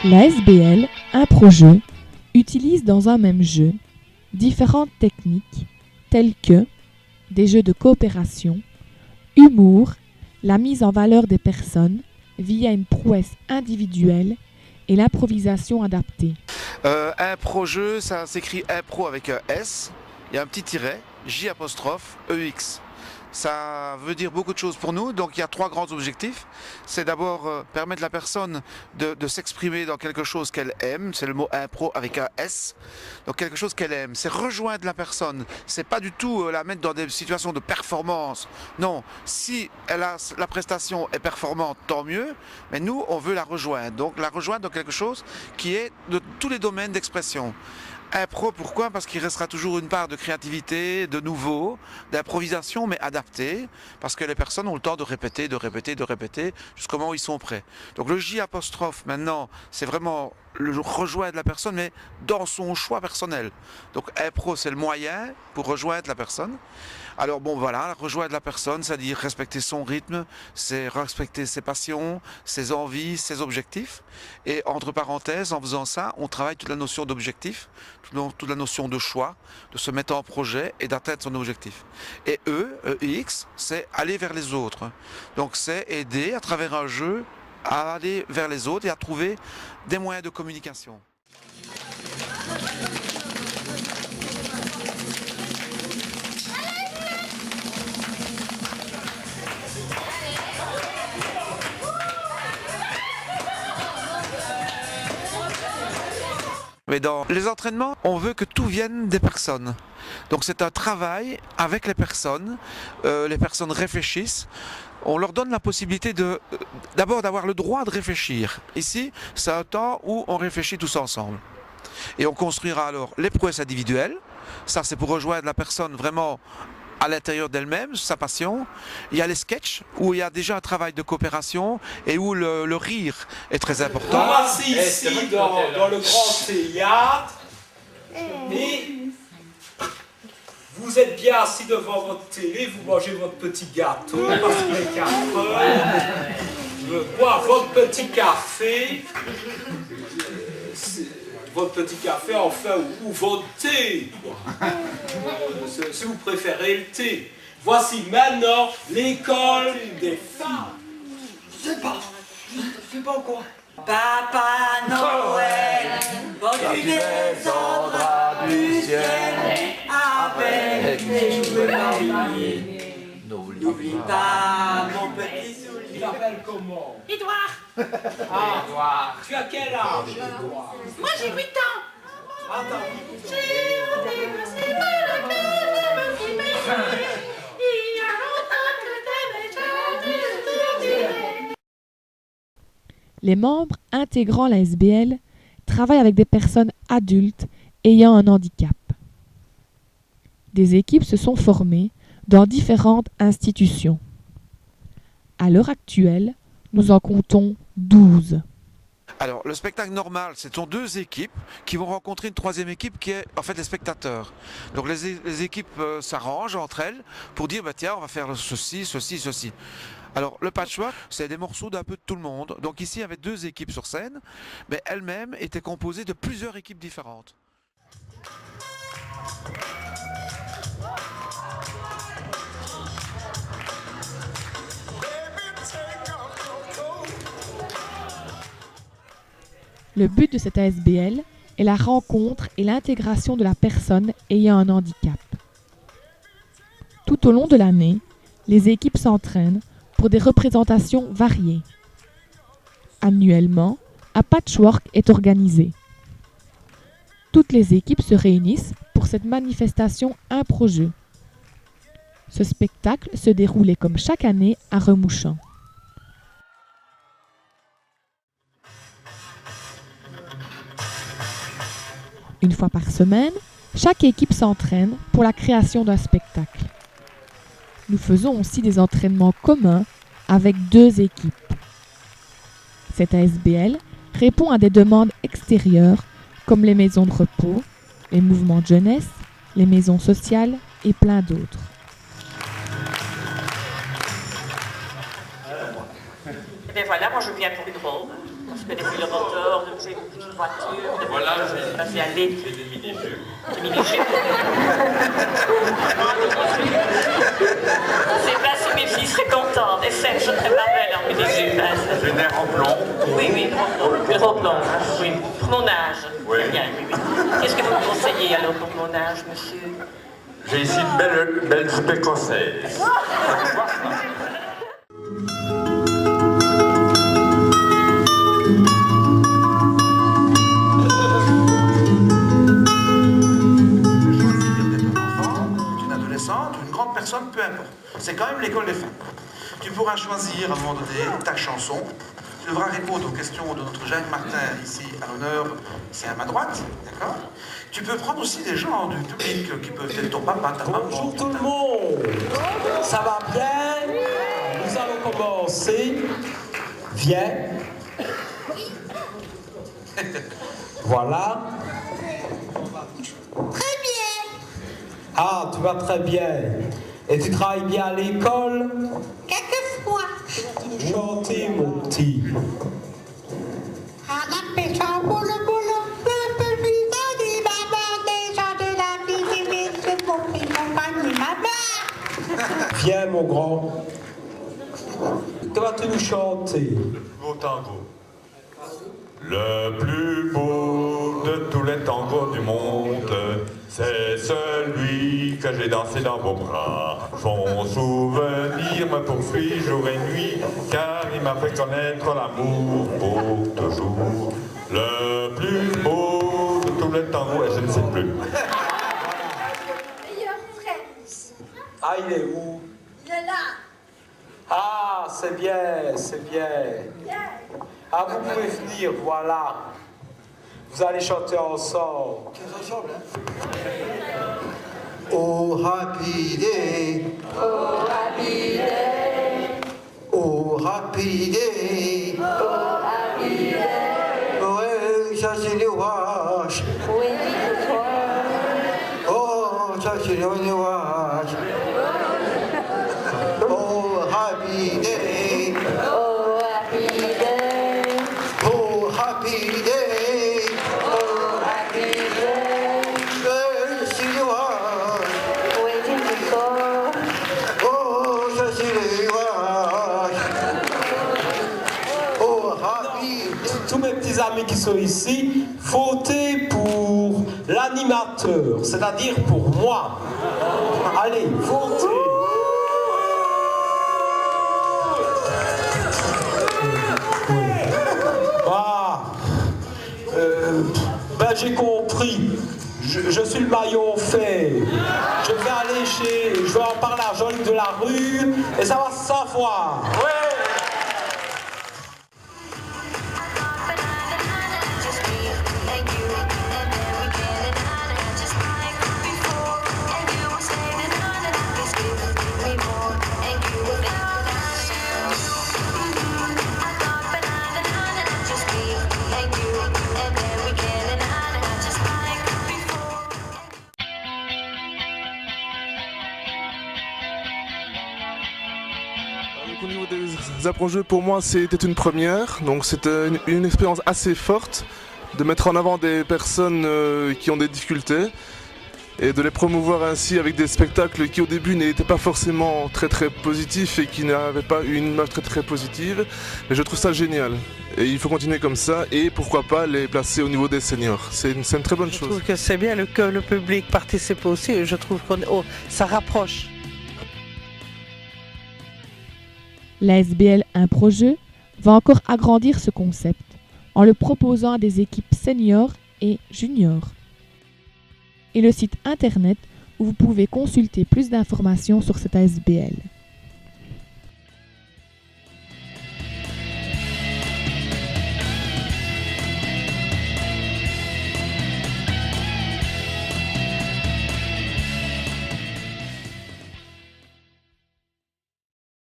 La SBL, Impro-jeu, utilise dans un même jeu différentes techniques telles que des jeux de coopération, humour, la mise en valeur des personnes via une prouesse individuelle et l'improvisation adaptée. Impro-jeu, ça s'écrit impro avec un S, il y a un petit tiret, J''EX. Ça veut dire beaucoup de choses pour nous, donc il y a trois grands objectifs. C'est d'abord permettre à la personne de s'exprimer dans quelque chose qu'elle aime, c'est le mot impro avec un S, donc quelque chose qu'elle aime. C'est rejoindre la personne, c'est pas du tout la mettre dans des situations de performance. Non, si la prestation est performante, tant mieux, mais nous on veut la rejoindre. Donc la rejoindre dans quelque chose qui est de tous les domaines d'expression. Impro, pourquoi? Parce qu'il restera toujours une part de créativité, de nouveau, d'improvisation, mais adaptée, parce que les personnes ont le temps de répéter, jusqu'au moment où ils sont prêts. Donc le J', maintenant, c'est vraiment le rejoindre la personne, mais dans son choix personnel. Donc impro, c'est le moyen pour rejoindre la personne. Alors bon voilà, rejoindre la personne, c'est-à-dire respecter son rythme, c'est respecter ses passions, ses envies, ses objectifs. Et entre parenthèses, en faisant ça, on travaille toute la notion d'objectif, toute la notion de choix, de se mettre en projet et d'atteindre son objectif. Et EX, c'est aller vers les autres. Donc c'est aider à travers un jeu à aller vers les autres et à trouver des moyens de communication. Mais dans les entraînements, on veut que tout vienne des personnes. Donc c'est un travail avec les personnes réfléchissent. On leur donne la possibilité d'abord d'avoir le droit de réfléchir. Ici, c'est un temps où on réfléchit tous ensemble. Et on construira alors les prouesses individuelles. Ça, c'est pour rejoindre la personne vraiment à l'intérieur d'elle-même, sa passion. Il y a les sketchs où il y a déjà un travail de coopération et où le rire est très important. On va ici dans le grand théâtre et vous êtes bien assis devant votre télé, vous mangez votre petit gâteau parce qu'il est 4 heures, vous boivez votre petit café, enfin, ou votre thé, si vous préférez le thé. Voici maintenant l'école des femmes. Je sais pas quoi. Papa Noël, porte une descendra du ciel avec des jouets variés. N'oublie pas mon petit soulier. Tu t'appelles comment? Édouard, Ah, Edouard. Tu as quel âge, Edouard? moi j'ai 8 ans. Attends. J'ai envie de passer la petit bébé. Il y a longtemps que t'avais jamais. Les membres intégrant la SBL travaillent avec des personnes adultes ayant un handicap. Des équipes se sont formées dans différentes institutions. À l'heure actuelle, nous en comptons 12. Alors, le spectacle normal, ce sont deux équipes qui vont rencontrer une troisième équipe qui est en fait les spectateurs. Donc les équipes s'arrangent entre elles pour dire bah, tiens, on va faire ceci, ceci, ceci. Alors, le patchwork, c'est des morceaux d'un peu de tout le monde. Donc ici, il y avait deux équipes sur scène, mais elles-mêmes étaient composées de plusieurs équipes différentes. Le but de cette ASBL est la rencontre et l'intégration de la personne ayant un handicap. Tout au long de l'année, les équipes s'entraînent pour des représentations variées. Annuellement, un patchwork est organisé. Toutes les équipes se réunissent pour cette manifestation impro-jeu. Ce spectacle se déroulait comme chaque année à Remouchamps. Une fois par semaine, chaque équipe s'entraîne pour la création d'un spectacle. Nous faisons aussi des entraînements communs avec deux équipes. Cette ASBL répond à des demandes extérieures comme les maisons de repos, les mouvements de jeunesse, les maisons sociales et plein d'autres. Et bien voilà, moi je viens pour une robe. parce que des fils moteurs, de ces petites voitures, de Voilà, passer à l'aide. j'ai des mini-jeux. Des mini-jeux. Je sais pas si mes filles seraient contentes. Et c'est, je préparais leur mini-jeux. J'ai des remplons. Oui, le roplon, oui, pour mon âge. Oui. Très bien, oui. Qu'est-ce que vous me conseillez alors pour mon âge, monsieur? J'ai ici une belle jupe écossaise. Une grande personne, peu importe. C'est quand même l'école des femmes. Tu pourras choisir à un moment donné ta chanson. Tu devras répondre aux questions de notre Jacques Martin, ici à l'honneur, ici à ma droite, d'accord? Tu peux prendre aussi des gens du public qui peuvent être ton papa, ta maman. Bonjour tout le monde. Ça va bien? Nous allons commencer. Viens. Voilà. Très bien. Ah, tu vas très bien. Et tu travailles bien à l'école? Quelquefois, Gentil, mon petit. à la pêche au boulot, un peu plus dit maman, des gens de la vie, des bêtes, mon fils, mon panier, maman. Viens, mon grand. Que vas-tu nous chanter? Beau tango. Le plus beau de tous les tangos du monde, c'est celui que j'ai dansé dans vos bras. Son souvenir me poursuit jour et nuit, car il m'a fait connaître l'amour pour toujours. Le plus beau de tous les tangos, et je ne sais plus. Meilleur frère, Ah, il est où? il est là. Ah, c'est bien, c'est bien. Ah, vous pouvez venir, voilà. Vous allez chanter ensemble. Oh happy day, Oh, happy day, oh happy day, oh, happy day, oh ça c'est le wash, oui, toi. oh ça c'est le wash, oh happy day, Oh, happy day, oh happy day, oh, happy day, c'est le wash, waiting before. oh ça c'est le wash, oh happy day. Tous mes petits amis qui sont ici, votez pour l'animateur, c'est-à-dire pour moi. Allez, votez. Ah, ben j'ai compris. Je suis le maillon fait. Je vais en parler à Jean-Luc de la Rue et ça va se savoir. Donc, au niveau des approches-jeux, pour moi, c'était une première. Donc, c'était une expérience assez forte de mettre en avant des personnes qui ont des difficultés et de les promouvoir ainsi avec des spectacles qui, au début, n'étaient pas forcément très très positifs et qui n'avaient pas une image très très positive. Mais je trouve ça génial. Et il faut continuer comme ça et pourquoi pas les placer au niveau des seniors. C'est une très bonne Je chose. trouve que c'est bien que le public participe aussi et je trouve que ça rapproche. La SBL Impro-Jeux va encore agrandir ce concept en le proposant à des équipes seniors et juniors. Et le site internet où vous pouvez consulter plus d'informations sur cette ASBL.